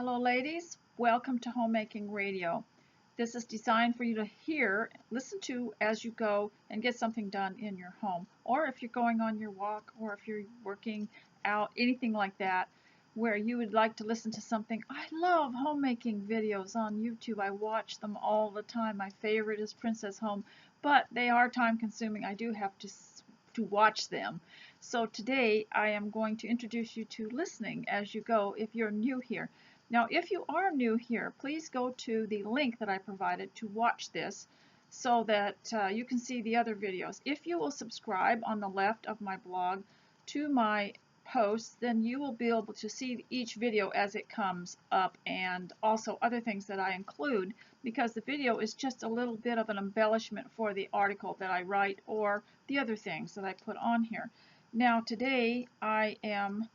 Hello ladies, welcome to Homemaking Radio. This is designed for you to hear, listen to as you go and get something done in your home. Or if you're going on your walk or if you're working out, anything like that, where you would like to listen to something. I love homemaking videos on YouTube. I watch them all the time. My favorite is Princess Home, but they are time consuming. I do have to watch them. So today I am going to introduce you to listening as you go if you're new here. Now, if you are new here, please go to the link that I provided to watch this so that you can see the other videos. If you will subscribe on the left of my blog to my posts, then you will be able to see each video as it comes up and also other things that I include, because the video is just a little bit of an embellishment for the article that I write or the other things that I put on here. Now, today I am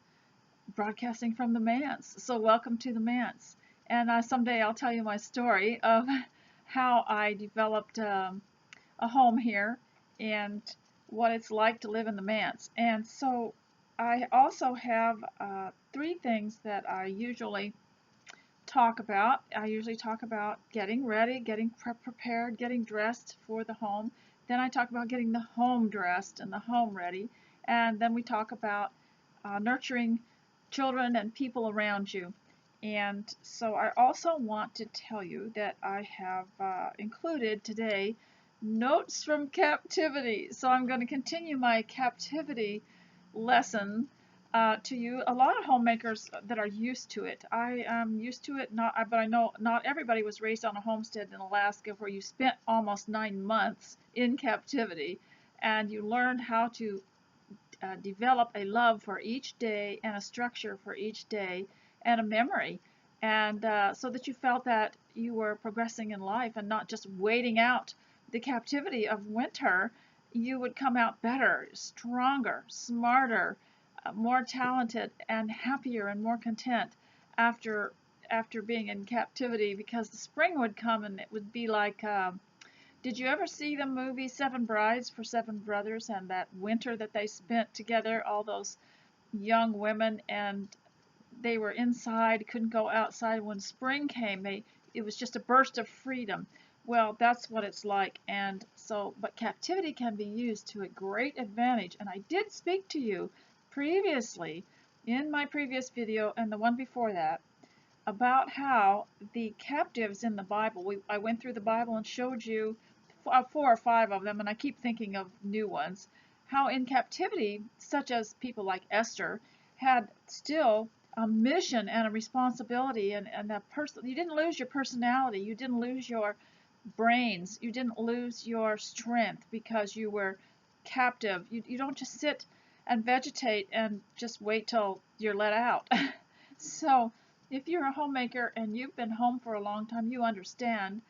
broadcasting from the manse. So welcome to the manse. And someday I'll tell you my story of how I developed a home here and what it's like to live in the manse. And so I also have three things that I usually talk about. I usually talk about getting ready, getting prepared, getting dressed for the home. Then I talk about getting the home dressed and the home ready. And then we talk about nurturing children and people around you. And so I also want to tell you that I have included today notes from captivity. So I'm going to continue my captivity lesson to you. A lot of homemakers that are used to it. I am used to it, but I know not everybody was raised on a homestead in Alaska where you spent almost 9 months in captivity and you learned how to develop a love for each day and a structure for each day and a memory, and so that you felt that you were progressing in life and not just waiting out the captivity of winter. You would come out better, stronger, smarter, more talented, and happier and more content after being in captivity, because the spring would come and it would be like did you ever see the movie Seven Brides for Seven Brothers, and that winter that they spent together, all those young women, and they were inside, couldn't go outside. When spring came, it was just a burst of freedom. Well, that's what it's like. And so, but captivity can be used to a great advantage. And I did speak to you previously in my previous video and the one before that about how the captives in the Bible, I went through the Bible and showed you 4 or 5 of them, and I keep thinking of new ones, how in captivity, such as people like Esther, had still a mission and a responsibility, and that person, you didn't lose your personality, you didn't lose your brains, you didn't lose your strength because you were captive. You don't just sit and vegetate and just wait till you're let out. So if you're a homemaker and you've been home for a long time, you understand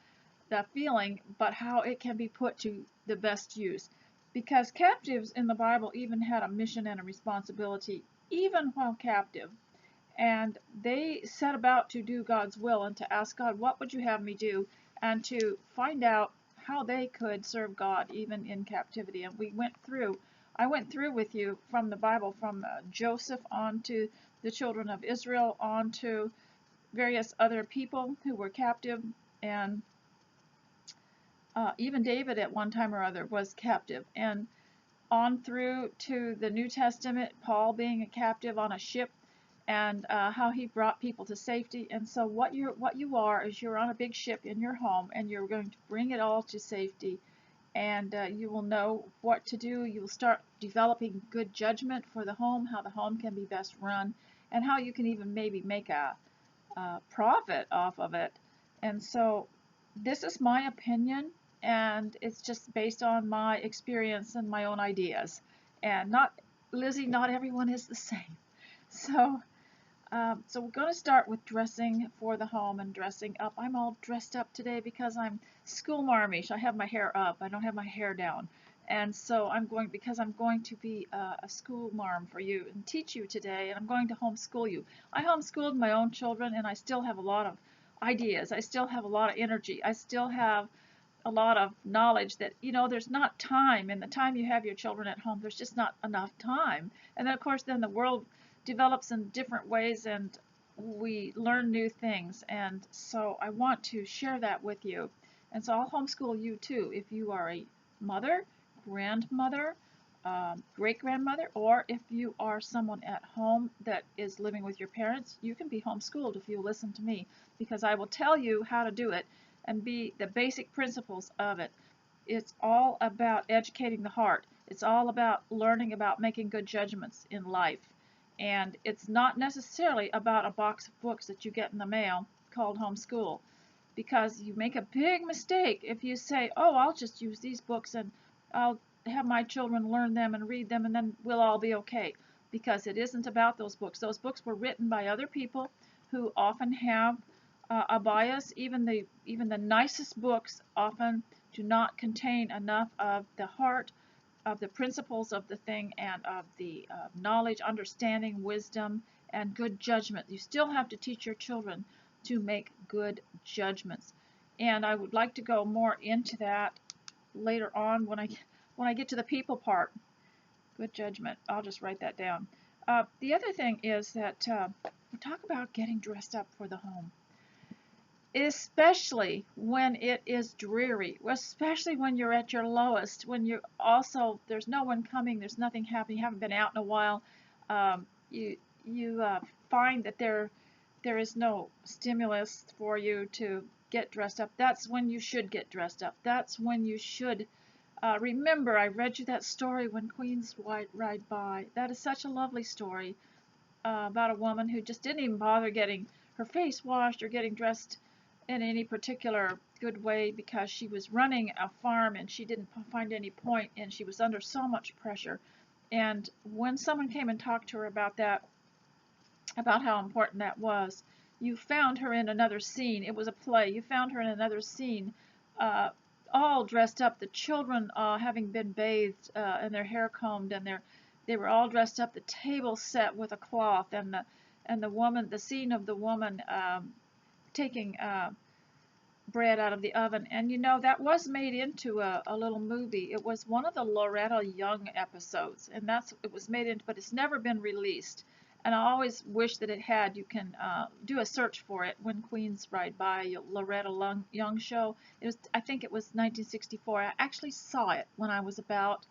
that feeling, but how it can be put to the best use. Because captives in the Bible even had a mission and a responsibility, even while captive. And they set about to do God's will and to ask God, what would you have me do? And to find out how they could serve God even in captivity. And I went through with you from the Bible, from Joseph on to the children of Israel, on to various other people who were captive, and even David at one time or other was captive, and on through to the New Testament, Paul being a captive on a ship, and how he brought people to safety. And so what you are is you're on a big ship in your home, and you're going to bring it all to safety, and you will know what to do. You will start developing good judgment for the home, how the home can be best run, and how you can even maybe make a profit off of it. And so this is my opinion, and it's just based on my experience and my own ideas. And not everyone is the same. So we're going to start with dressing for the home and dressing up. I'm all dressed up today because I'm school marmish. I have my hair up. I don't have my hair down. And so because I'm going to be a school marm for you and teach you today, and I'm going to homeschool you. I homeschooled my own children, and I still have a lot of ideas. I still have a lot of energy. I still have a lot of knowledge that, there's not time. In the time you have your children at home, there's just not enough time. And then, of course, then the world develops in different ways, and we learn new things, and so I want to share that with you. And so I'll homeschool you too if you are a mother, grandmother, great grandmother, or if you are someone at home that is living with your parents. You can be homeschooled if you listen to me, because I will tell you how to do it and be the basic principles of it. It's all about educating the heart. It's all about learning about making good judgments in life. And it's not necessarily about a box of books that you get in the mail called homeschool, because you make a big mistake if you say, oh, I'll just use these books and I'll have my children learn them and read them and then we'll all be okay. Because it isn't about those books. Those books were written by other people who often have a bias. Even the nicest books often do not contain enough of the heart, of the principles of the thing, and of the knowledge, understanding, wisdom, and good judgment. You still have to teach your children to make good judgments. And I would like to go more into that later on when I get to the people part. Good judgment. I'll just write that down. The other thing is that we talk about getting dressed up for the home, especially when it is dreary, especially when you're at your lowest, when you're also, there's no one coming, there's nothing happening, you haven't been out in a while. You find that there is no stimulus for you to get dressed up. That's when you should get dressed up. That's when you should remember. I read you that story, When Queens Ride By. That is such a lovely story about a woman who just didn't even bother getting her face washed or getting dressed in any particular good way, because she was running a farm and she didn't find any point, and she was under so much pressure. And when someone came and talked to her about that, about how important that was, you found her in another scene. It was a play. You found her in another scene, uh, all dressed up. The children having been bathed and their hair combed, and they were all dressed up. The table set with a cloth, and the woman, the scene of the woman taking bread out of the oven. And you know, that was made into a little movie. It was one of the Loretta Young episodes, and it was made into, but it's never been released. And I always wish that it had. You can do a search for it, When Queens Ride By, Loretta Young show. I think it was 1964. I actually saw it when I was about,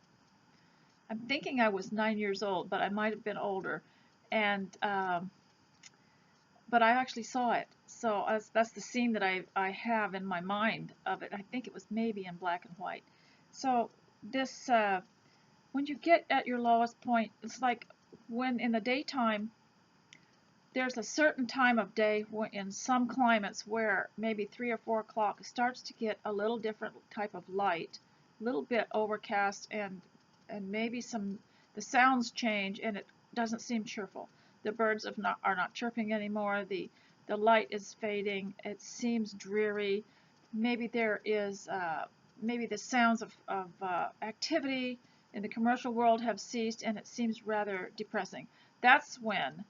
I'm thinking I was 9 years old, but I might have been older. And but I actually saw it. So that's the scene that I have in my mind of it. I think it was maybe in black and white. So this, when you get at your lowest point, it's like when in the daytime, there's a certain time of day in some climates where maybe 3 or 4 o'clock it starts to get a little different type of light, a little bit overcast, and maybe the sounds change and it doesn't seem cheerful. The birds are not chirping anymore. The light is fading. It seems dreary. Maybe there is maybe the sounds of activity in the commercial world have ceased, and it seems rather depressing. That's when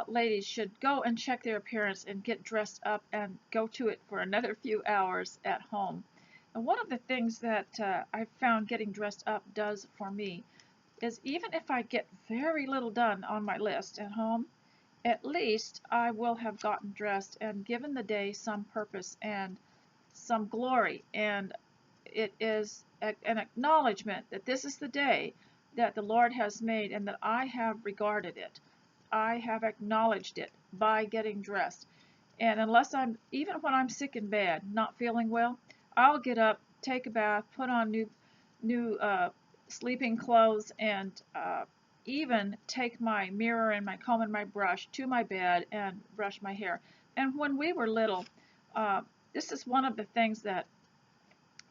ladies should go and check their appearance and get dressed up and go to it for another few hours at home. And one of the things that I've found getting dressed up does for me is, even if I get very little done on my list at home, at least I will have gotten dressed and given the day some purpose and some glory. And it is an acknowledgement that this is the day that the Lord has made and that I have regarded it. I have acknowledged it by getting dressed. And even when I'm sick and bad, not feeling well, I'll get up, take a bath, put on new sleeping clothes, and even take my mirror and my comb and my brush to my bed and brush my hair. And when we were little, this is one of the things that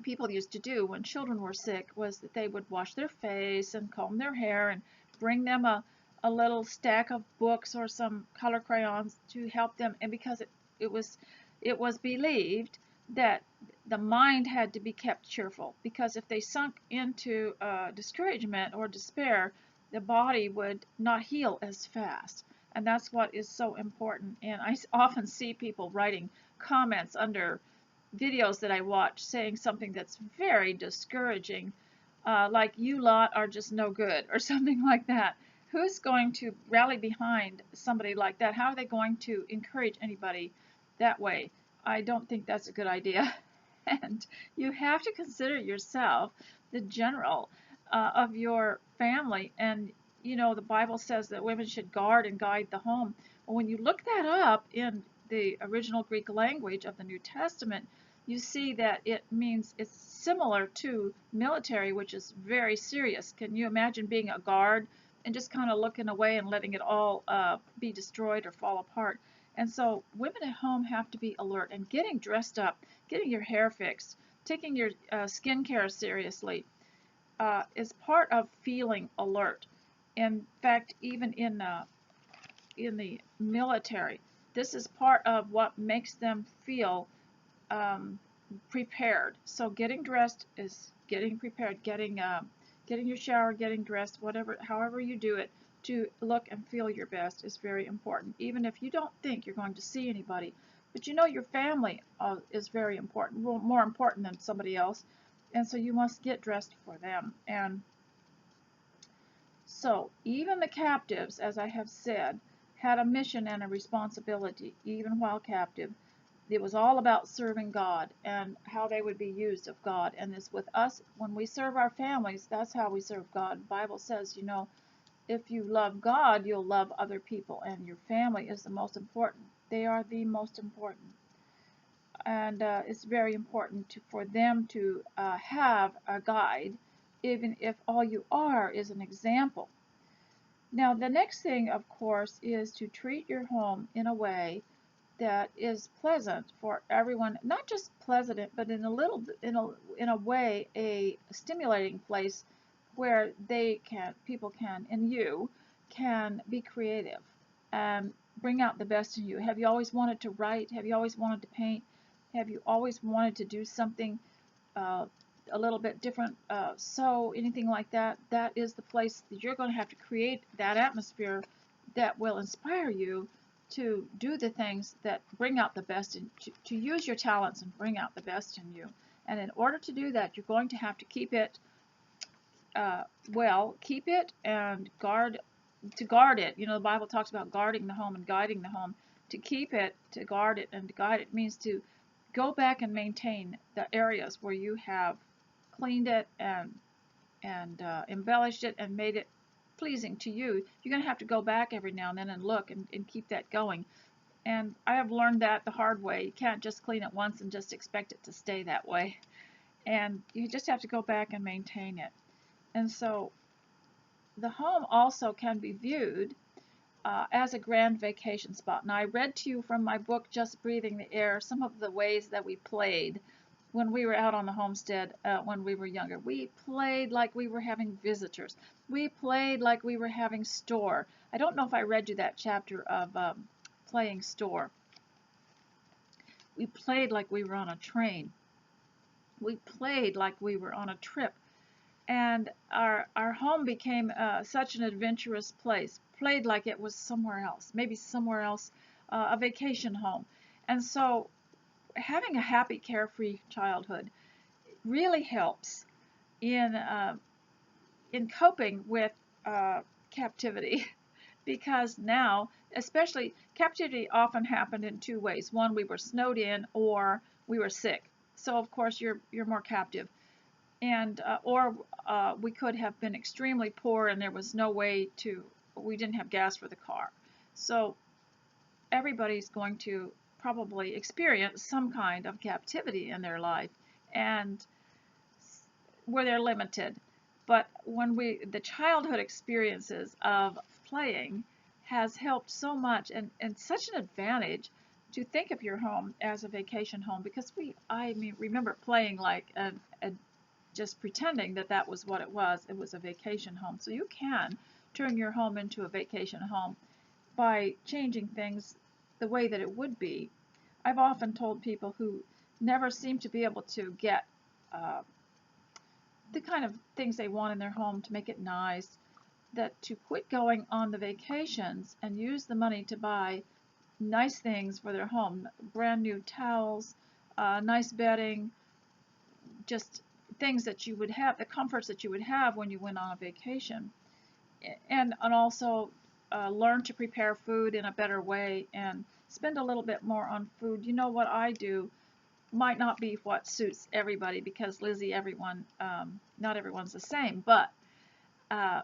people used to do when children were sick, was that they would wash their face and comb their hair and bring them a little stack of books or some color crayons to help them. And because it was believed that the mind had to be kept cheerful, because if they sunk into discouragement or despair, the body would not heal as fast. And that's what is so important. And I often see people writing comments under videos that I watch saying something that's very discouraging, like, you lot are just no good, or something like that. who's going to rally behind somebody like that? How are they going to encourage anybody that way? I don't think that's a good idea. And you have to consider yourself the general of your family. And you know, the Bible says that women should guard and guide the home. Well, when you look that up in the original Greek language of the New Testament, you see that it means it's similar to military, which is very serious. Can you imagine being a guard and just kind of looking away and letting it all be destroyed or fall apart? And so women at home have to be alert and getting dressed up, getting your hair fixed, taking your skincare seriously is part of feeling alert. In fact, even in the military, this is part of what makes them feel um, prepared. So getting dressed is getting prepared, getting your shower, getting dressed, whatever, however you do it, to look and feel your best is very important. Even if you don't think you're going to see anybody, but you know your family is very important, more important than somebody else, and so you must get dressed for them. And so even the captives, as I have said, had a mission and a responsibility, even while captive. It was all about serving God and how they would be used of God. And this with us, when we serve our families, that's how we serve God. The Bible says, you know, if you love God, you'll love other people, and your family is the most important. They are the most important. And it's very important for them to have a guide, even if all you are is an example. Now, the next thing, of course, is to treat your home in a way that is pleasant for everyone, not just pleasant, but in a way, a stimulating place where people can, and you can be creative and bring out the best in you. Have you always wanted to write? Have you always wanted to paint? Have you always wanted to do something uh, a little bit different? So anything like that, that is the place that you're going to have to create that atmosphere that will inspire you to do the things that bring out the best in, to use your talents and bring out the best in you. And in order to do that, you're going to have to keep it keep it and guard it. You know, the Bible talks about guarding the home and guiding the home. To keep it, to guard it, and to guide it means to go back and maintain the areas where you have cleaned it and embellished it and made it pleasing to you. You're going to have to go back every now and then and look and keep that going. And I have learned that the hard way. You can't just clean it once and just expect it to stay that way. And you just have to go back and maintain it. And so the home also can be viewed as a grand vacation spot. Now, I read to you from my book, Just Breathing the Air, some of the ways that we played when we were out on the homestead when we were younger. We played like we were having visitors. We played like we were having store. I don't know if I read you that chapter of playing store. We played like we were on a train. We played like we were on a trip. And our home became such an adventurous place. Played like it was somewhere else, maybe somewhere else, a vacation home. And so having a happy, carefree childhood really helps in coping with captivity. Because now, especially, captivity often happened in two ways. One, we were snowed in, or we were sick. So of course you're more captive. And or we could have been extremely poor and there was no way to, we didn't have gas for the car. So everybody's going to probably experience some kind of captivity in their life, and where they're limited. But when the childhood experiences of playing has helped so much, and such an advantage to think of your home as a vacation home, because I mean, remember playing like just pretending that that was what it was. It was a vacation home. So you can turn your home into a vacation home by changing things the way that it would be. I've often told people who never seem to be able to get the kind of things they want in their home to make it nice, that to quit going on the vacations and use the money to buy nice things for their home, brand new towels, nice bedding, just things that you would have, the comforts that you would have when you went on a vacation. and also learn to prepare food in a better way and spend a little bit more on food. You know, what I do might not be what suits everybody, because Lizzie, not everyone's the same, but uh,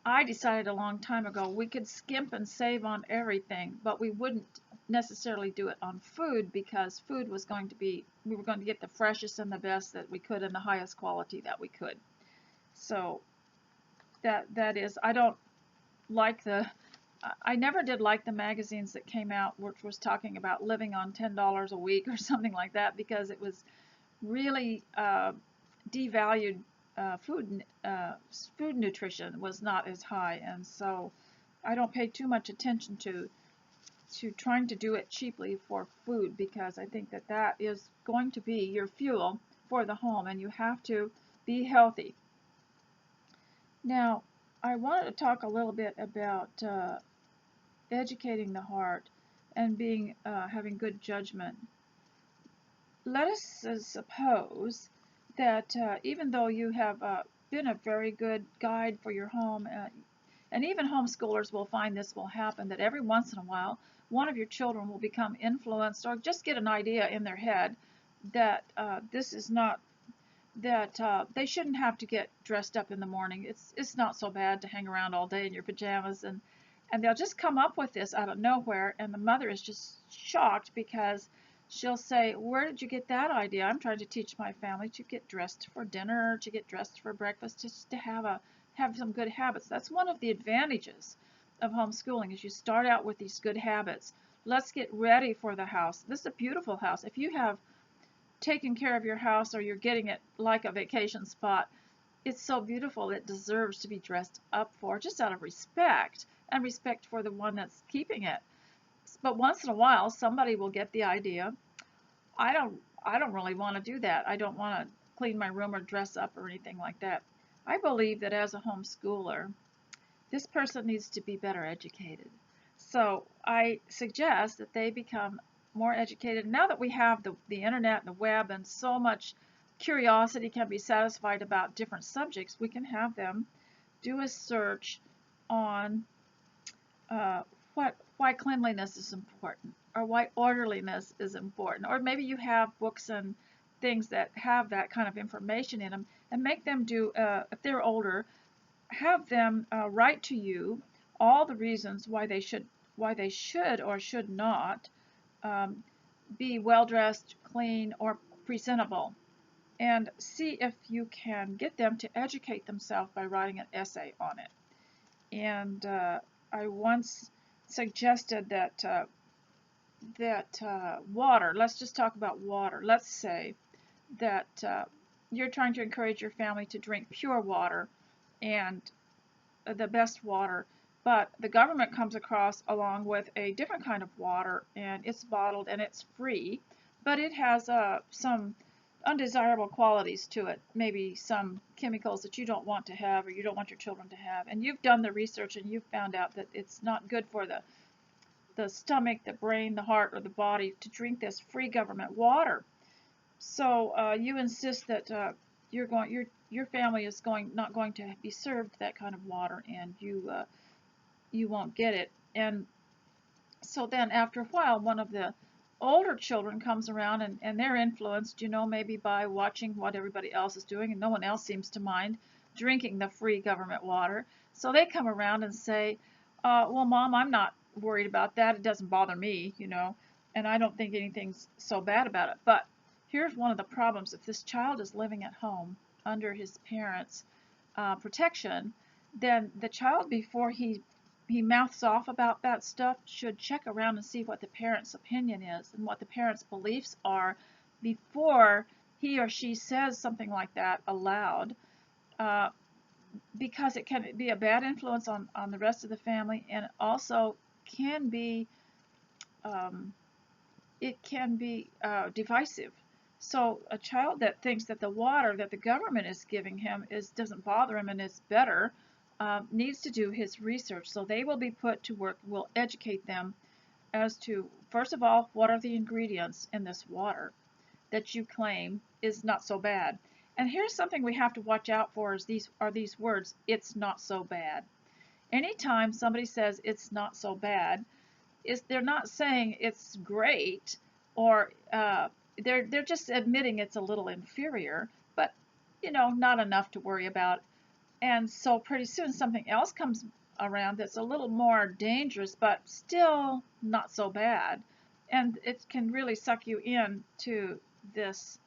I decided a long time ago we could skimp and save on everything, but we wouldn't necessarily do it on food, because food was going to be, we were going to get the freshest and the best that we could and the highest quality that we could. So that is, I don't like I never did like the magazines that came out which was talking about living on $10 a week or something like that, because it was really devalued. Food nutrition was not as high, and so I don't pay too much attention to trying to do it cheaply for food, because I think that that is going to be your fuel for the home, and you have to be healthy. Now, I wanted to talk a little bit about educating the heart and having good judgment. Let us suppose that even though you have been a very good guide for your home, and even homeschoolers will find this will happen, that every once in a while one of your children will become influenced or just get an idea in their head that this is not, that they shouldn't have to get dressed up in the morning. It's not so bad to hang around all day in your pajamas, and they'll just come up with this out of nowhere, and the mother is just shocked, because she'll say, where did you get that idea? I'm trying to teach my family to get dressed for dinner, to get dressed for breakfast, just to have some good habits. That's one of the advantages of homeschooling, is you start out with these good habits. Let's get ready for the house. This is a beautiful house. If you have taken care of your house, or you're getting it like a vacation spot, it's so beautiful it deserves to be dressed up for, just out of respect, and respect for the one that's keeping it. But once in a while somebody will get the idea, I don't really want to do that. I don't want to clean my room or dress up or anything like that. I believe that as a homeschooler, this person needs to be better educated. So I suggest that they become more educated. Now that we have the internet and the web, and so much curiosity can be satisfied about different subjects, we can have them do a search on uh, why cleanliness is important, or why orderliness is important, or maybe you have books and things that have that kind of information in them, and make them do, if they're older, have them write to you all the reasons why they should or should not um, be well dressed, clean, or presentable, and see if you can get them to educate themselves by writing an essay on it. And I once suggested that water. Let's just talk about water. Let's say that you're trying to encourage your family to drink pure water and the best water, but the government comes across along with a different kind of water, and it's bottled and it's free, but it has some undesirable qualities to it, maybe some chemicals that you don't want to have, or you don't want your children to have, and you've done the research and you've found out that it's not good for the stomach, the brain, the heart, or the body to drink this free government water. So you insist that your family is not going to be served that kind of water, and you won't get it. And so then after a while, one of the older children comes around, and they're influenced, maybe by watching what everybody else is doing, and no one else seems to mind drinking the free government water. So they come around and say, well, Mom, I'm not worried about that. It doesn't bother me, and I don't think anything's so bad about it. But here's one of the problems. If this child is living at home under his parents' protection, then the child, before he mouths off about that stuff, should check around and see what the parent's opinion is and what the parent's beliefs are before he or she says something like that aloud, uh, because it can be a bad influence on the rest of the family, and also can be um, it can be divisive. So a child that thinks that the water that the government is giving him doesn't bother him and is better, needs to do his research. So they will be put to work. We'll educate them as to, first of all, what are the ingredients in this water that you claim is not so bad. And here's something we have to watch out for is these words, it's not so bad. Anytime somebody says it's not so bad, they're not saying it's great, or they're just admitting it's a little inferior, but not enough to worry about. And so pretty soon something else comes around that's a little more dangerous, but still not so bad. And it can really suck you into this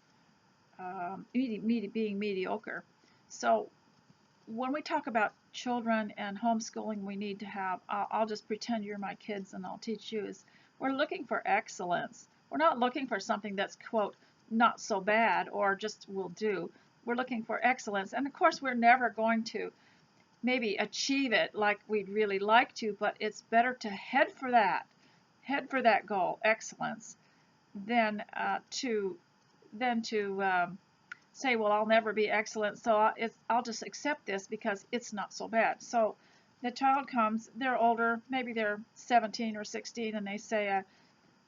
being mediocre. So when we talk about children and homeschooling, we need to have, I'll just pretend you're my kids and I'll teach you, is we're looking for excellence. We're not looking for something that's, quote, not so bad or just will do. We're looking for excellence. And of course, we're never going to maybe achieve it like we'd really like to, but it's better to head for that goal, excellence, than to say, well, I'll never be excellent, so I'll just accept this because it's not so bad. So the child comes, they're older, maybe they're 17 or 16, and they say,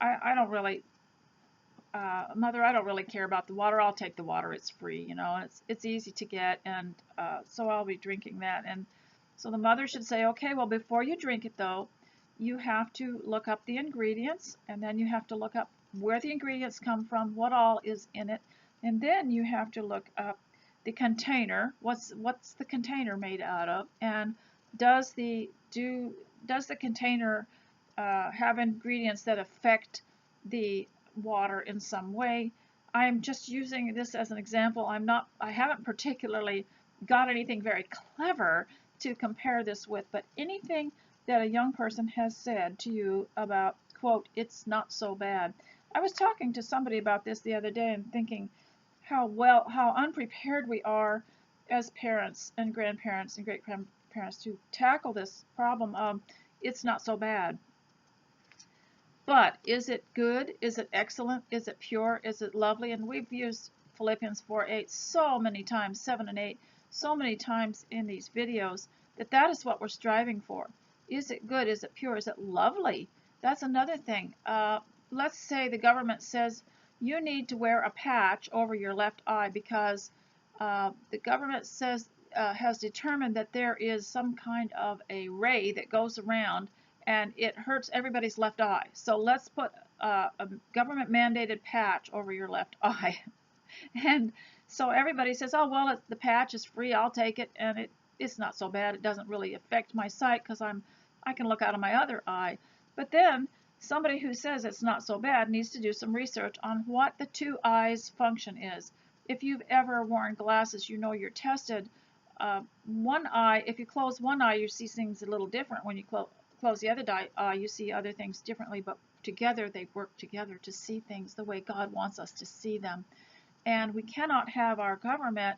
I don't really, Mother, I don't really care about the water. I'll take the water. It's free, and it's easy to get, and so I'll be drinking that. And so the mother should say, okay, well, before you drink it, though, you have to look up the ingredients, and then you have to look up where the ingredients come from, what all is in it, and then you have to look up the container. What's the container made out of, and does the container have ingredients that affect the water in some way? I'm just using this as an example. I haven't particularly got anything very clever to compare this with, but anything that a young person has said to you about, quote, it's not so bad. I was talking to somebody about this the other day and thinking how unprepared we are as parents and grandparents and great-grandparents to tackle this problem of it's not so bad. But is it good? Is it excellent? Is it pure? Is it lovely? And we've used Philippians 4:8 so many times, 7 and 8, so many times in these videos, that is what we're striving for. Is it good? Is it pure? Is it lovely? That's another thing. Let's say the government says you need to wear a patch over your left eye because the government says has determined that there is some kind of a ray that goes around and it hurts everybody's left eye. So let's put a government mandated patch over your left eye. And so everybody says, oh, well, the patch is free, I'll take it, and it's not so bad. It doesn't really affect my sight because I can look out of my other eye. But then somebody who says it's not so bad needs to do some research on what the two eyes function is. If you've ever worn glasses, you know you're tested. One eye, if you close one eye, you see things a little different. When you close the other eye, you see other things differently, but together they work together to see things the way God wants us to see them. And we cannot have our government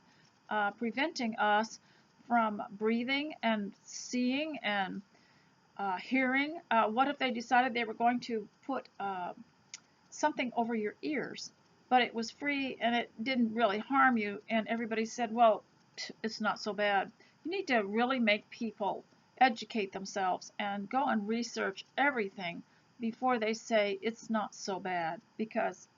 preventing us from breathing and seeing and hearing. What if they decided they were going to put something over your ears, but it was free and it didn't really harm you, and everybody said, well, it's not so bad? You need to really make people educate themselves and go and research everything before they say it's not so bad, because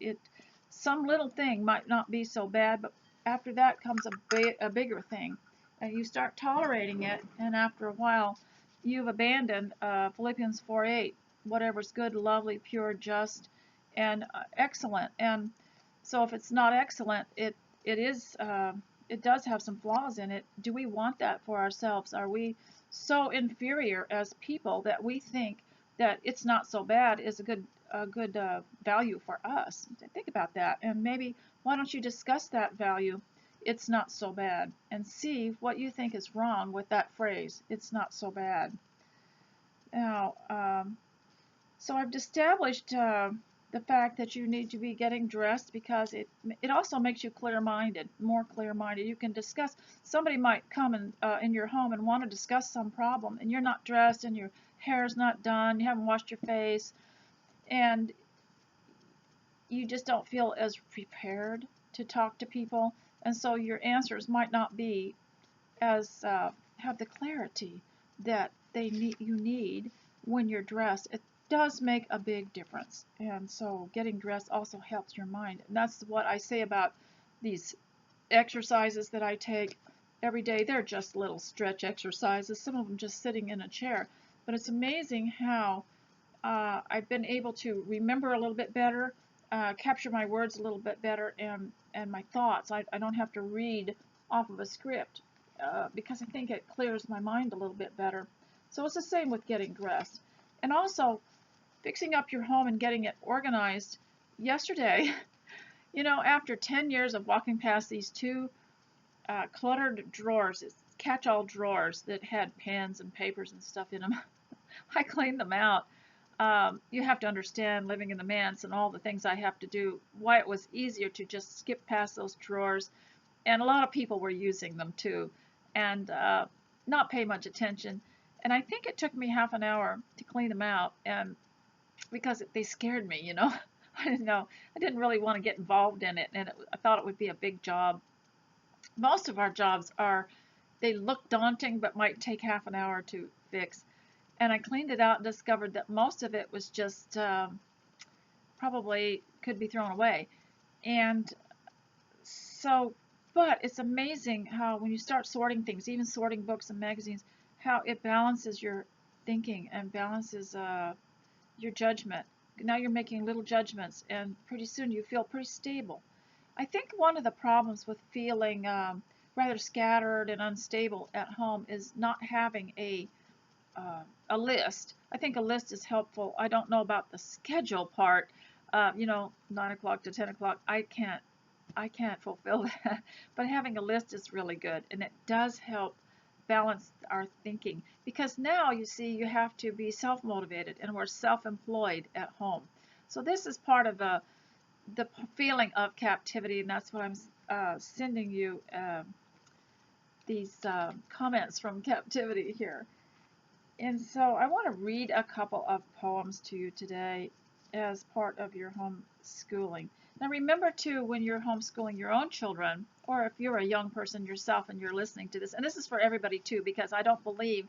some little thing might not be so bad, but after that comes a bigger thing, and you start tolerating it, and after a while you've abandoned Philippians 4:8, whatever's good, lovely, pure, just, and excellent. And so if it's not excellent, it does have some flaws in it. Do we want that for ourselves? Are we so inferior as people that we think that it's not so bad is a good value for us? Think about that, and maybe why don't you discuss that value, it's not so bad, and see what you think is wrong with that phrase, it's not so bad. Now, so I've established the fact that you need to be getting dressed because it also makes you clear-minded, more clear-minded. You can discuss. Somebody might come in your home and want to discuss some problem, and you're not dressed, and your hair's not done, you haven't washed your face, and you just don't feel as prepared to talk to people, and so your answers might not be as have the clarity that you need when you're dressed. It does make a big difference, and so getting dressed also helps your mind. And that's what I say about these exercises that I take every day, they're just little stretch exercises, some of them just sitting in a chair. But it's amazing how I've been able to remember a little bit better, capture my words a little bit better, and my thoughts. I don't have to read off of a script because I think it clears my mind a little bit better. So it's the same with getting dressed. And also, fixing up your home and getting it organized. Yesterday, you know, after 10 years of walking past these two cluttered drawers, catch-all drawers that had pens and papers and stuff in them, I cleaned them out. You have to understand, living in the manse and all the things I have to do, why it was easier to just skip past those drawers. And a lot of people were using them too, and not pay much attention. And I think it took me half an hour to clean them out, and because they scared me, you know. I didn't know. I didn't really want to get involved in it, and I thought it would be a big job. Most of our jobs they look daunting, but might take half an hour to fix. And I cleaned it out and discovered that most of it was just probably could be thrown away. And so, but it's amazing how when you start sorting things, even sorting books and magazines, how it balances your thinking and balances your judgment. Now you're making little judgments, and pretty soon you feel pretty stable. I think one of the problems with feeling rather scattered and unstable at home is not having a list. I think a list is helpful. I don't know about the schedule part. You know, 9 o'clock to 10 o'clock. I can't fulfill that. But having a list is really good, and it does help balance our thinking, because now you see you have to be self-motivated, and we're self-employed at home. So this is part of the feeling of captivity, and that's what I'm sending you these comments from captivity here. And so I want to read a couple of poems to you today as part of your homeschooling. Now remember too, when you're homeschooling your own children, or if you're a young person yourself and you're listening to this, and this is for everybody too, because I don't believe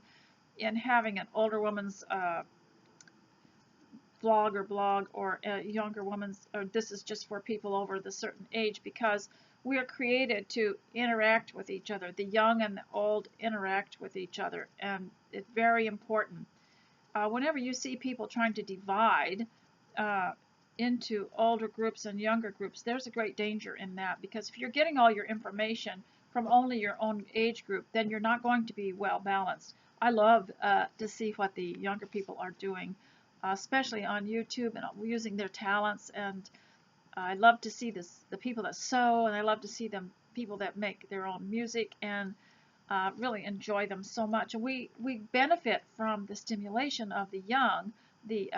in having an older woman's blog or a younger woman's, or this is just for people over the certain age, because we are created to interact with each other. The young and the old interact with each other, and it's very important. Whenever you see people trying to divide into older groups and younger groups, there's a great danger in that, because if you're getting all your information from only your own age group, then you're not going to be well balanced. I love to see what the younger people are doing, especially on YouTube, and using their talents. And I love to see the people that sew, and I love to see people that make their own music, and really enjoy them so much. And we benefit from the stimulation of the young, the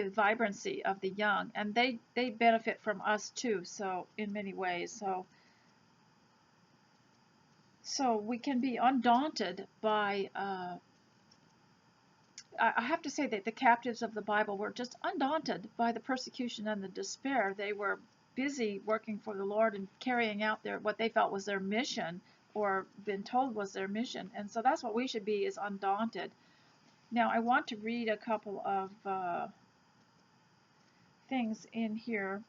vibrancy of the young, and they benefit from us too. So in many ways, so we can be undaunted by. I have to say that the captives of the Bible were just undaunted by the persecution and the despair. They were busy working for the Lord and carrying out what they felt was their mission, or been told was their mission. And so that's what we should be, is undaunted. Now I want to read a couple of things in here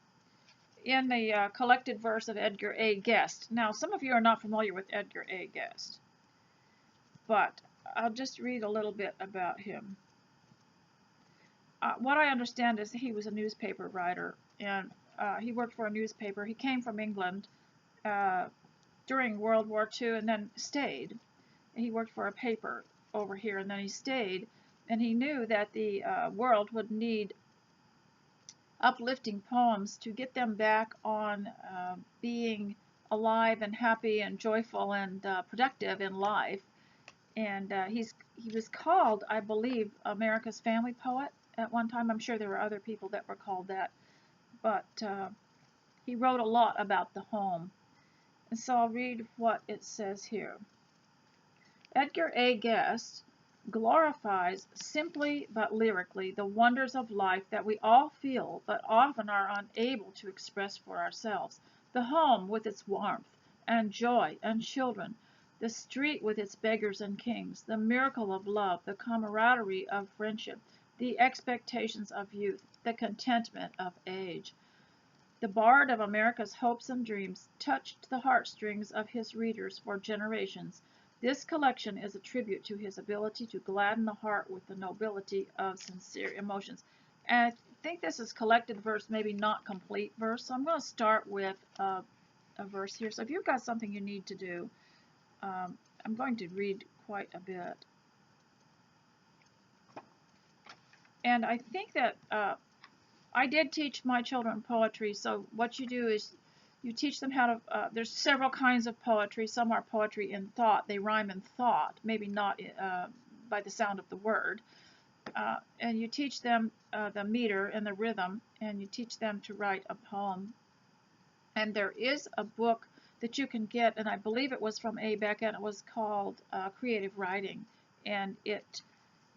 in the collected verse of Edgar A. Guest. Now some of you are not familiar with Edgar A. Guest, but I'll just read a little bit about him. What I understand is he was a newspaper writer, and he worked for a newspaper. He came from England during World War II and then stayed. He worked for a paper over here, and then he stayed, and he knew that the world would need uplifting poems to get them back on being alive and happy and joyful and productive in life. And he was called, I believe, America's family poet at one time. I'm sure there were other people that were called that, but he wrote a lot about the home. And so I'll read what it says here. Edgar A. Guest glorifies simply but lyrically the wonders of life that we all feel but often are unable to express for ourselves. The home with its warmth and joy and children, the street with its beggars and kings, the miracle of love, the camaraderie of friendship, the expectations of youth, the contentment of age. The bard of America's hopes and dreams touched the heartstrings of his readers for generations. This collection is a tribute to his ability to gladden the heart with the nobility of sincere emotions. And I think this is collected verse, maybe not complete verse. So I'm going to start with a verse here. So if you've got something you need to do, I'm going to read quite a bit. And I think that I did teach my children poetry, so what you do is you teach them how to, there's several kinds of poetry. Some are poetry in thought. They rhyme in thought, maybe not by the sound of the word. And you teach them the meter and the rhythm, and you teach them to write a poem. And there is a book that you can get, and I believe it was from A. Beck, and it was called Creative Writing. And it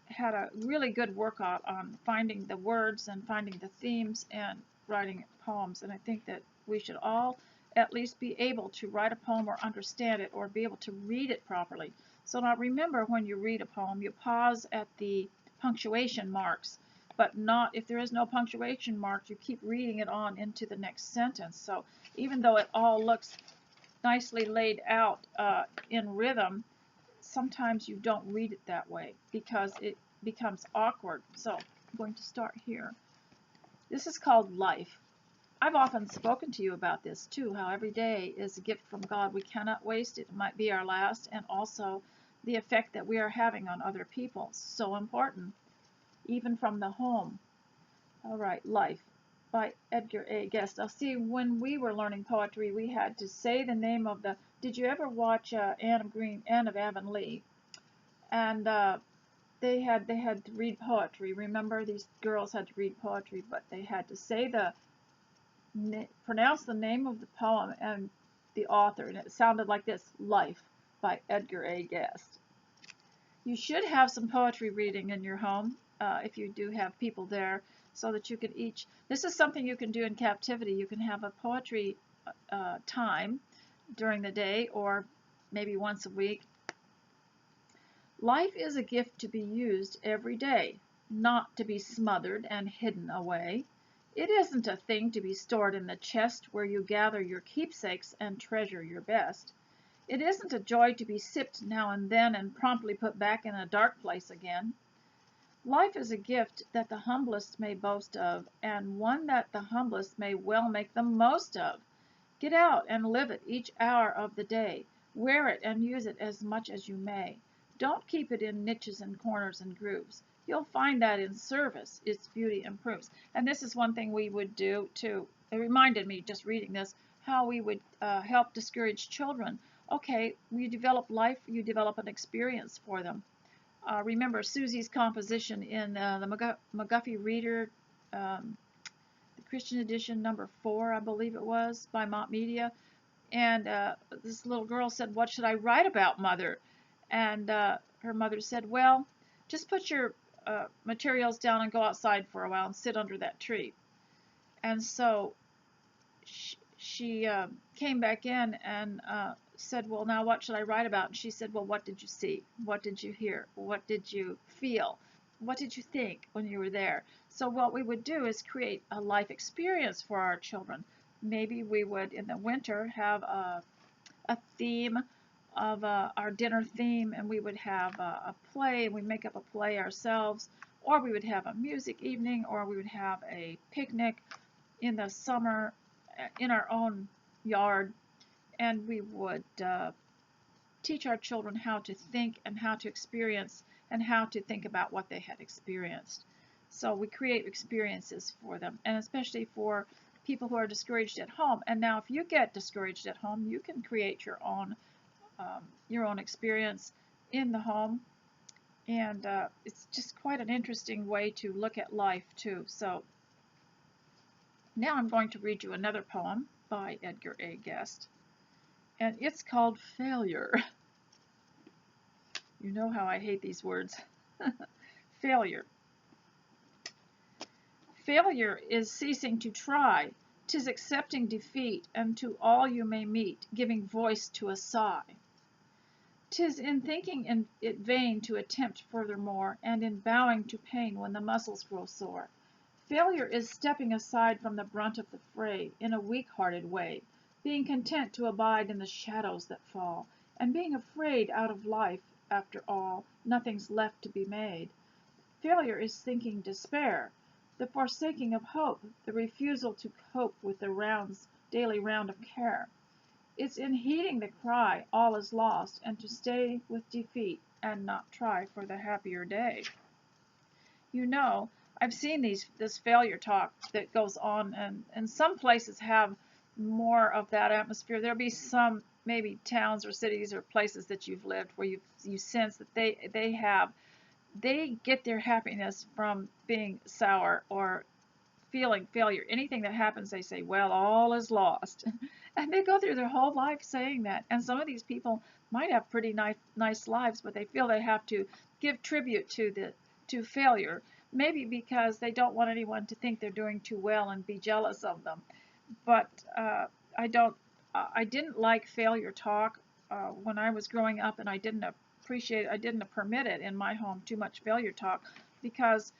had a really good workout on finding the words and finding the themes and writing poems. And I think that we should all at least be able to write a poem or understand it or be able to read it properly. So now remember, when you read a poem, you pause at the punctuation marks, but not if there is no punctuation marks, you keep reading it on into the next sentence. So even though it all looks nicely laid out in rhythm, sometimes you don't read it that way because it becomes awkward. So I'm going to start here. This is called life. I've often spoken to you about this too, how every day is a gift from God. We cannot waste it. It might be our last, and also the effect that we are having on other people. So important, even from the home. All right, life by Edgar A. Guest. Now see, when we were learning poetry, we had to say the name of the, did you ever watch Anne of Avonlea? And they had to read poetry. Remember, these girls had to read poetry, but they had to say pronounce the name of the poem and the author, and it sounded like this: Life by Edgar A. Guest. You should have some poetry reading in your home if you do have people there, so that you can each, this is something you can do in captivity. You can have a poetry time during the day or maybe once a week. Life is a gift to be used every day, not to be smothered and hidden away. It isn't a thing to be stored in the chest where you gather your keepsakes and treasure your best. It isn't a joy to be sipped now and then and promptly put back in a dark place again. Life is a gift that the humblest may boast of, and one that the humblest may well make the most of. Get out and live it each hour of the day. Wear it and use it as much as you may. Don't keep it in niches and corners and grooves. You'll find that in service its beauty improves. And this is one thing we would do too. It reminded me, just reading this, how we would help discouraged children. Okay, you develop life, you develop an experience for them. Remember Susie's composition in the McGuffey Reader, the Christian edition number 4, I believe it was, by Mott Media. And this little girl said, "What should I write about, Mother?" And her mother said, "Well, just put your materials down and go outside for a while and sit under that tree." And so she came back in and said, "Well, now what should I write about?" And she said, "Well, what did you see? What did you hear? What did you feel? What did you think when you were there?" So what we would do is create a life experience for our children. Maybe we would, in the winter, have a theme of our dinner theme, and we would have a play, and we'd make up a play ourselves, or we would have a music evening, or we would have a picnic in the summer in our own yard, and we would teach our children how to think and how to experience and how to think about what they had experienced. So we create experiences for them, and especially for people who are discouraged at home. And now if you get discouraged at home, you can create your own experience in the home, and it's just quite an interesting way to look at life too. So now I'm going to read you another poem by Edgar A. Guest, and it's called Failure. You know how I hate these words. Failure. Failure is ceasing to try. 'Tis accepting defeat, and to all you may meet, giving voice to a sigh. 'Tis in thinking it vain to attempt furthermore, and in bowing to pain when the muscles grow sore. Failure is stepping aside from the brunt of the fray in a weak-hearted way, being content to abide in the shadows that fall, and being afraid out of life, after all, nothing's left to be made. Failure is thinking despair, the forsaking of hope, the refusal to cope with the daily round of care. It's in heeding the cry, all is lost, and to stay with defeat and not try for the happier day. You know, I've seen this failure talk that goes on, and some places have more of that atmosphere. There'll be some maybe towns or cities or places that you've lived where you sense that they get their happiness from being sour or feeling failure. Anything that happens, they say, well, all is lost. And they go through their whole life saying that. And some of these people might have pretty nice lives, but they feel they have to give tribute to failure, maybe because they don't want anyone to think they're doing too well and be jealous of them. But I don't. I didn't like failure talk when I was growing up, and I didn't permit it in my home, too much failure talk, because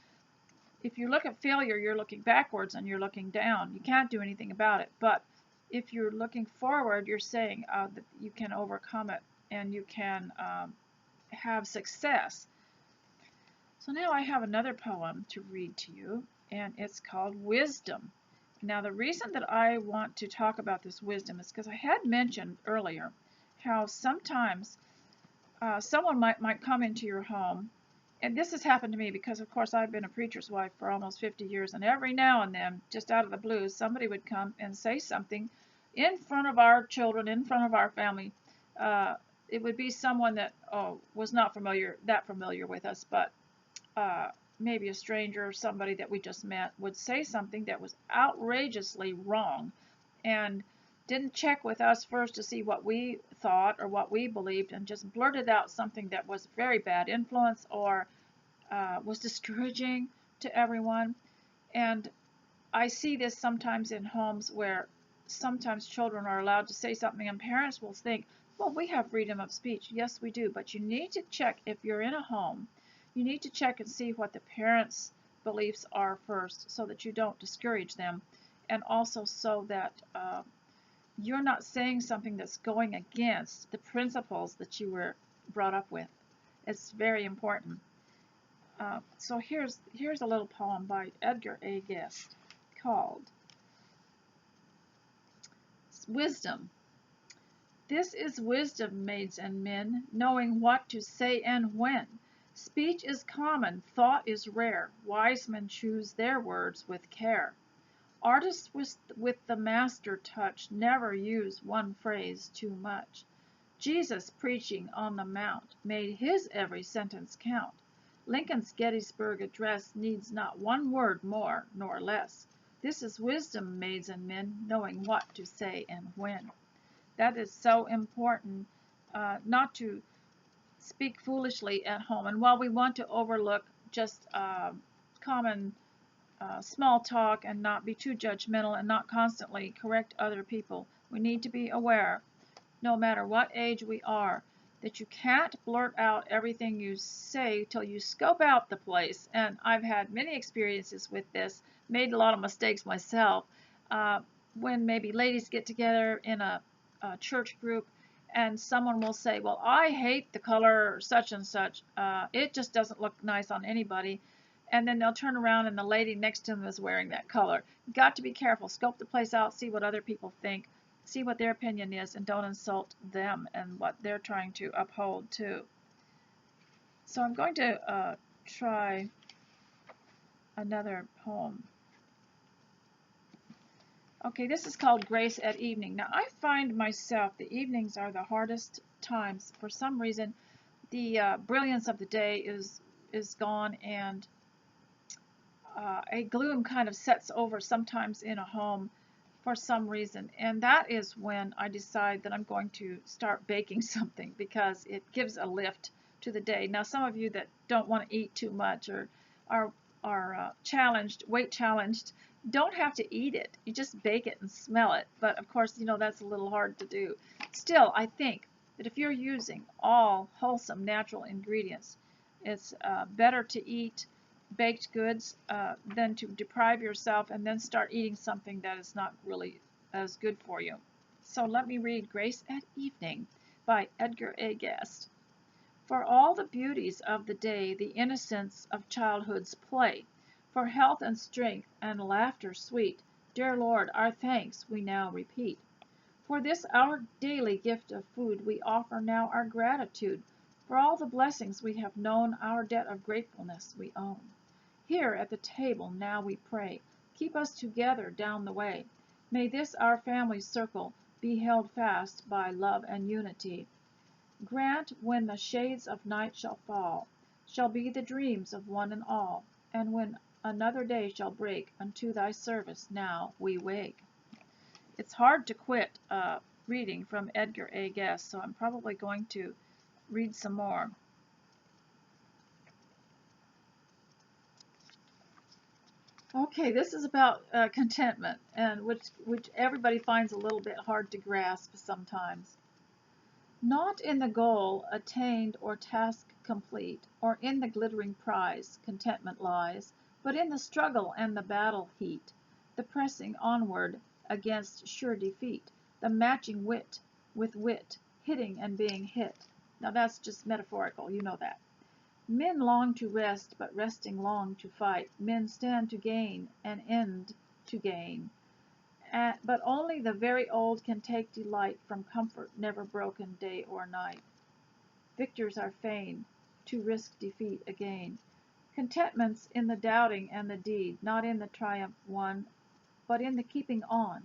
if you look at failure, you're looking backwards and you're looking down. You can't do anything about it. But if you're looking forward, you're saying that you can overcome it and you can have success. So now I have another poem to read to you, and it's called Wisdom. Now the reason that I want to talk about this wisdom is because I had mentioned earlier how sometimes someone might come into your home. And this has happened to me because, of course, I've been a preacher's wife for almost 50 years, and every now and then, just out of the blue, somebody would come and say something in front of our children, in front of our family. It would be someone that was not that familiar with us, but maybe a stranger or somebody that we just met would say something that was outrageously wrong and didn't check with us first to see what we thought or what we believed, and just blurted out something that was very bad influence or was discouraging to everyone. And I see this sometimes in homes where sometimes children are allowed to say something and parents will think, well, we have freedom of speech. Yes, we do, but you need to check. If you're in a home, you need to check and see what the parents' beliefs are first, so that you don't discourage them, and also so that you're not saying something that's going against the principles that you were brought up with. It's very important. So here's a little poem by Edgar A. Guest called Wisdom. This is wisdom, maids and men, knowing what to say and when. Speech is common, thought is rare. Wise men choose their words with care. Artists with the master touch never use one phrase too much. Jesus, preaching on the Mount, made his every sentence count. Lincoln's Gettysburg Address needs not one word more nor less. This is wisdom, maids and men, knowing what to say and when. That is so important, not to speak foolishly at home. And while we want to overlook just common small talk and not be too judgmental and not constantly correct other people, we need to be aware, no matter what age we are, that you can't blurt out everything you say till you scope out the place. And I've had many experiences with this, made a lot of mistakes myself, when maybe ladies get together in a church group and someone will say, well, I hate the color such and such. It just doesn't look nice on anybody. And then they'll turn around and the lady next to them is wearing that color. You've got to be careful. Scope the place out, see what other people think, see what their opinion is, and don't insult them and what they're trying to uphold too. So I'm going to try another poem. Okay, this is called Grace at Evening. Now I find myself the evenings are the hardest times. For some reason, the brilliance of the day is gone, and a gloom kind of sets over sometimes in a home for some reason, and that is when I decide that I'm going to start baking something, because it gives a lift to the day. Now some of you that don't want to eat too much or are challenged, weight challenged, don't have to eat it. You just bake it and smell it. But of course, you know, that's a little hard to do. Still, I think that if you're using all wholesome natural ingredients, it's better to eat baked goods than to deprive yourself and then start eating something that is not really as good for you. So let me read Grace at Evening by Edgar A. Guest. For all the beauties of the day, the innocence of childhood's play, for health and strength and laughter sweet, dear Lord, our thanks we now repeat. For this our daily gift of food, we offer now our gratitude. For all the blessings we have known, our debt of gratefulness we own. Here at the table now we pray, keep us together down the way. May this our family circle be held fast by love and unity. Grant when the shades of night shall fall, shall be the dreams of one and all, and when another day shall break, unto thy service now we wake. It's hard to quit reading from Edgar A. Guest, so I'm probably going to read some more. Okay, this is about contentment, and which everybody finds a little bit hard to grasp sometimes. Not in the goal attained or task complete, or in the glittering prize contentment lies, but in the struggle and the battle heat, the pressing onward against sure defeat, the matching wit with wit, hitting and being hit. Now that's just metaphorical, you know that. Men long to rest, but resting long to fight. Men stand to gain, and end to gain. But only the very old can take delight from comfort never broken day or night. Victors are fain to risk defeat again. Contentment's in the doubting and the deed, not in the triumph won, but in the keeping on.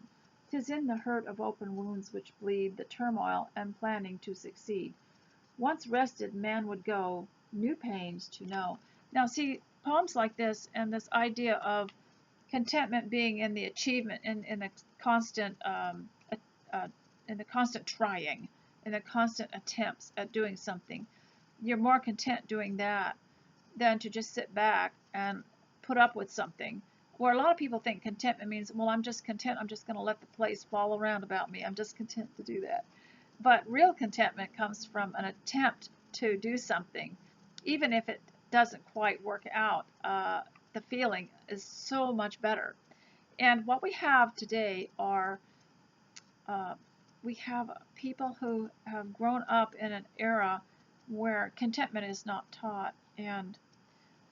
'Tis in the hurt of open wounds which bleed, the turmoil and planning to succeed. Once rested, man would go, new pains to know. Now see, poems like this and this idea of contentment being in the achievement, in the constant, uh, in the constant trying, in the constant attempts at doing something. You're more content doing that than to just sit back and put up with something. Where a lot of people think contentment means, well, I'm just content, I'm just going to let the place fall around about me, I'm just content to do that. But real contentment comes from an attempt to do something, even if it doesn't quite work out. The feeling is so much better. And what we have today are we have people who have grown up in an era where contentment is not taught. And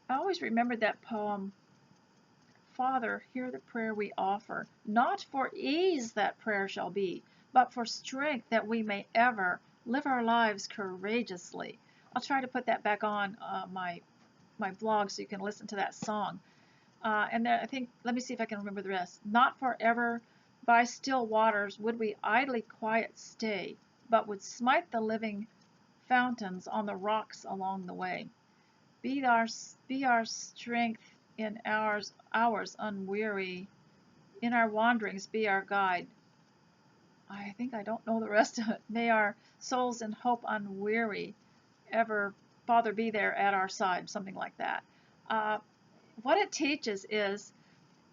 I always remembered that poem, Father, hear the prayer we offer. Not for ease that prayer shall be, but for strength that we may ever live our lives courageously. I'll try to put that back on my blog so you can listen to that song. And then I think, let me see if I can remember the rest. Not forever by still waters would we idly quiet stay, but would smite the living fountains on the rocks along the way. Be our strength in hours unweary. In our wanderings be our guide. I think I don't know the rest of it. May our souls in hope unweary ever, Father, be there at our side, something like that. What it teaches is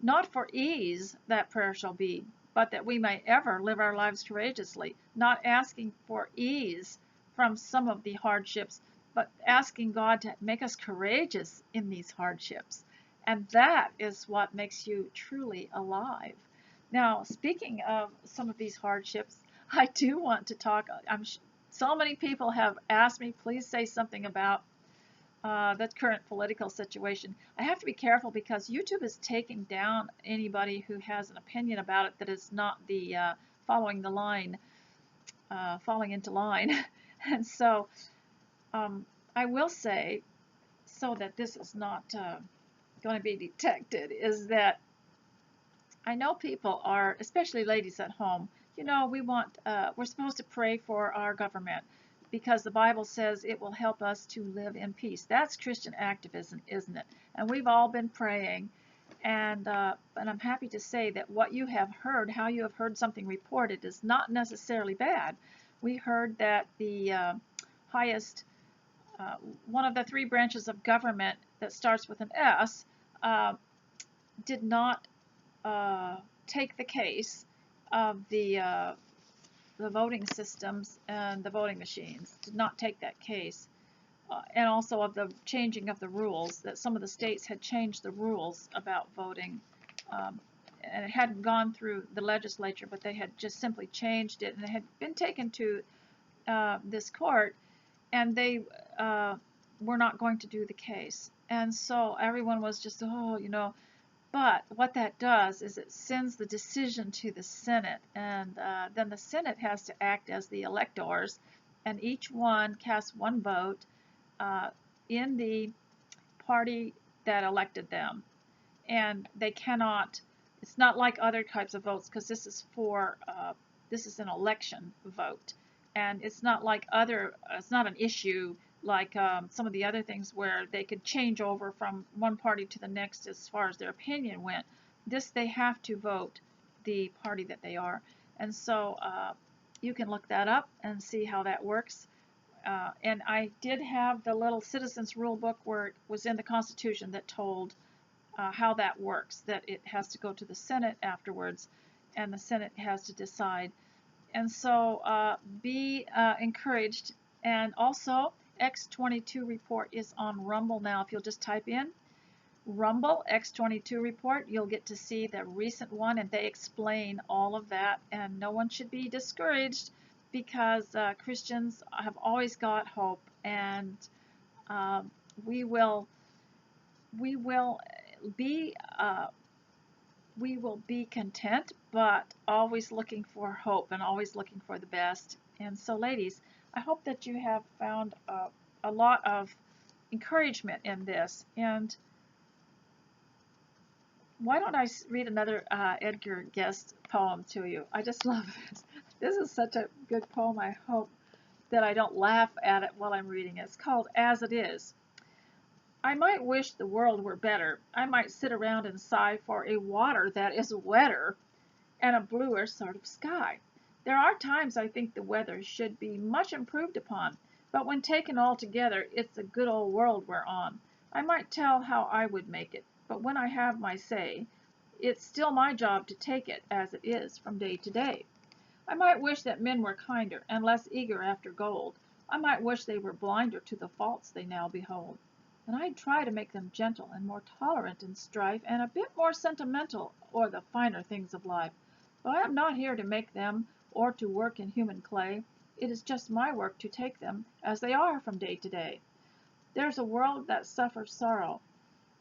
not for ease that prayer shall be, but that we may ever live our lives courageously, not asking for ease from some of the hardships, but asking God to make us courageous in these hardships. And that is what makes you truly alive. Now, speaking of some of these hardships, I do want to talk. So many people have asked me, please say something about the current political situation. I have to be careful because YouTube is taking down anybody who has an opinion about it that is not the following the line, falling into line. And so I will say, so that this is not going to be detected, is that I know people are, especially ladies at home, you know, we're supposed to pray for our government because the Bible says it will help us to live in peace. That's Christian activism, isn't it? And we've all been praying, and I'm happy to say that what you have heard, how you have heard something reported, is not necessarily bad. We heard that the highest, one of the three branches of government that starts with an S, did not take the case of the voting systems and the voting machines, did not take that case and also of the changing of the rules, that some of the states had changed the rules about voting. And it hadn't gone through the legislature, but they had just simply changed it, and it had been taken to this court, and they were not going to do the case. And so everyone was just, oh, you know, but what that does is it sends the decision to the Senate, and then the Senate has to act as the electors, and each one casts one vote in the party that elected them. And they cannot, it's not like other types of votes, because this is for, this is an election vote. And it's not like other, it's not an issue like some of the other things where they could change over from one party to the next as far as their opinion went. This, they have to vote the party that they are. And so you can look that up and see how that works. And I did have the little citizens rule book where it was in the Constitution that told how that works, that it has to go to the Senate afterwards, and the Senate has to decide. And so be encouraged. And also, X22 report is on Rumble now. If you'll just type in Rumble X22 report, you'll get to see the recent one, and they explain all of that. And no one should be discouraged, because Christians have always got hope, and we will be content, but always looking for hope and always looking for the best. And so, ladies, I hope that you have found a lot of encouragement in this. And why don't I read another Edgar Guest poem to you? I just love this. This is such a good poem. I hope that I don't laugh at it while I'm reading it. It's called As It Is. I might wish the world were better. I might sit around and sigh for a water that is wetter and a bluer sort of sky. There are times I think the weather should be much improved upon, but when taken all together, it's a good old world we're on. I might tell how I would make it, but when I have my say, it's still my job to take it as it is from day to day. I might wish that men were kinder and less eager after gold. I might wish they were blinder to the faults they now behold. And I'd try to make them gentle and more tolerant in strife and a bit more sentimental o'er the finer things of life. But I am not here to make them or to work in human clay. It is just my work to take them as they are from day to day. There's a world that suffers sorrow.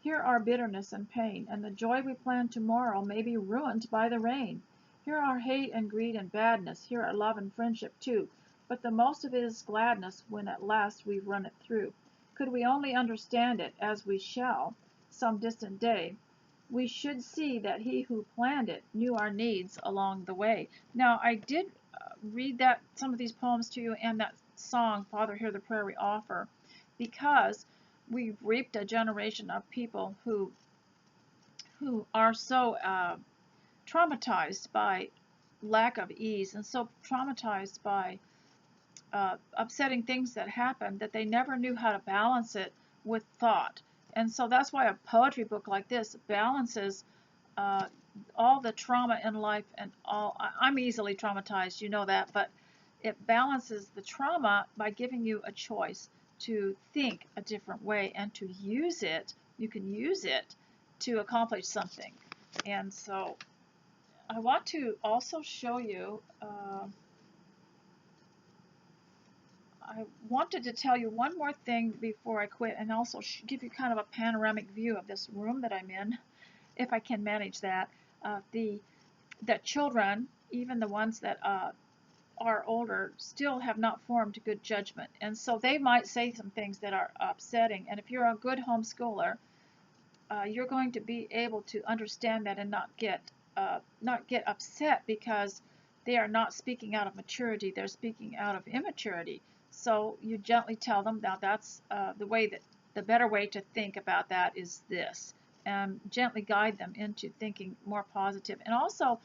Here are bitterness and pain, and the joy we plan tomorrow may be ruined by the rain. Here are hate and greed and badness, here are love and friendship too, but the most of it is gladness when at last we've run it through. Could we only understand it, as we shall, some distant day, we should see that he who planned it knew our needs along the way. Now, I did read that some of these poems to you and that song, Father, Hear the Prayer We Offer, because we've reaped a generation of people who are so traumatized by lack of ease and so traumatized by upsetting things that happened that they never knew how to balance it with thought. And so that's why a poetry book like this balances all the trauma in life and all. I'm easily traumatized, you know that, but it balances the trauma by giving you a choice to think a different way and to use it. You can use it to accomplish something. And so I want to also show you I wanted to tell you one more thing before I quit, and also give you kind of a panoramic view of this room that I'm in, if I can manage that. That children, even the ones that are older, still have not formed good judgment, and so they might say some things that are upsetting. And if you're a good homeschooler, you're going to be able to understand that and not get upset because they are not speaking out of maturity; they're speaking out of immaturity. So you gently tell them, now that's the better way to think about that is this, and gently guide them into thinking more positive. And also,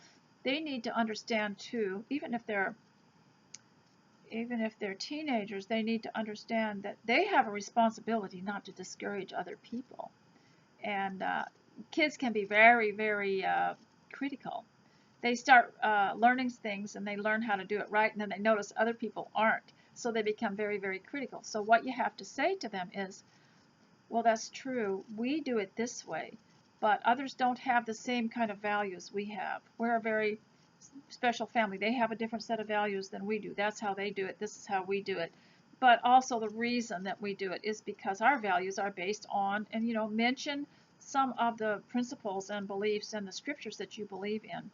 they need to understand too, even if they're teenagers, they need to understand that they have a responsibility not to discourage other people. And kids can be very, very critical. They start learning things and they learn how to do it right, and then they notice other people aren't. So they become very, very critical. So what you have to say to them is, well, that's true. We do it this way, but others don't have the same kind of values we have. We're a very special family. They have a different set of values than we do. That's how they do it. This is how we do it. But also the reason that we do it is because our values are based on, and mention some of the principles and beliefs and the scriptures that you believe in.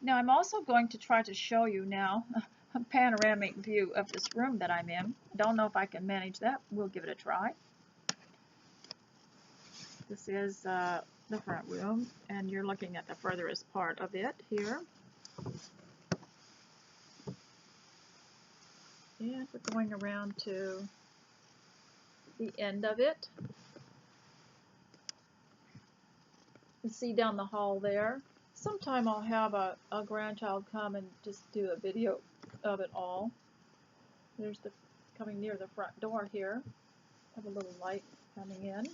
Now I'm also going to try to show you now a panoramic view of this room that I'm in. Don't know if I can manage that. We'll give it a try. This is the front room, and you're looking at the furthest part of it here. And we're going around to the end of it. You see down the hall there. Sometime I'll have a grandchild come and just do a video of it all. There's the coming near the front door here. Have a little light coming in.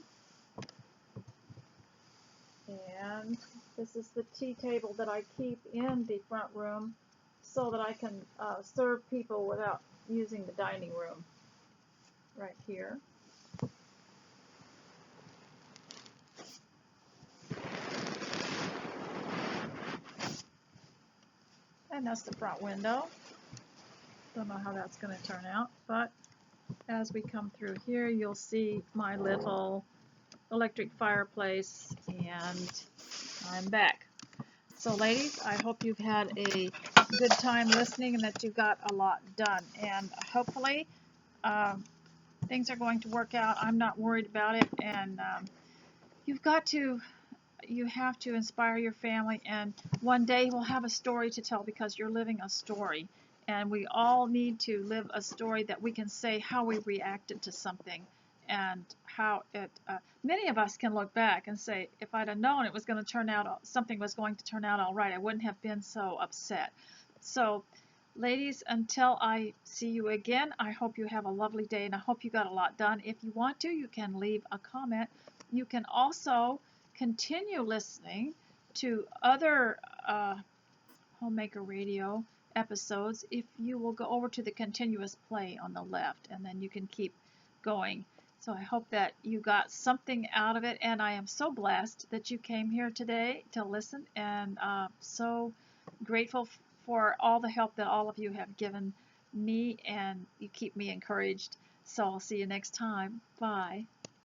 And this is the tea table that I keep in the front room so that I can serve people without using the dining room right here. And that's the front window. Don't know how that's going to turn out, but as we come through here, you'll see my little electric fireplace, and I'm back. So ladies, I hope you've had a good time listening and that you got a lot done, and hopefully things are going to work out. I'm not worried about it, and you have to inspire your family, and one day we'll have a story to tell because you're living a story, and we all need to live a story that we can say how we reacted to something and how it many of us can look back and say, if I'd have known it was going to turn out, something was going to turn out all right, I wouldn't have been so upset. So ladies, until I see you again, I hope you have a lovely day, and I hope you got a lot done. If you want to, you can leave a comment. You can also continue listening to other Homemaker Radio episodes if you will go over to the continuous play on the left, and then you can keep going. So I hope that you got something out of it, and I am so blessed that you came here today to listen, and so grateful for all the help that all of you have given me, and you keep me encouraged. So I'll see you next time. Bye.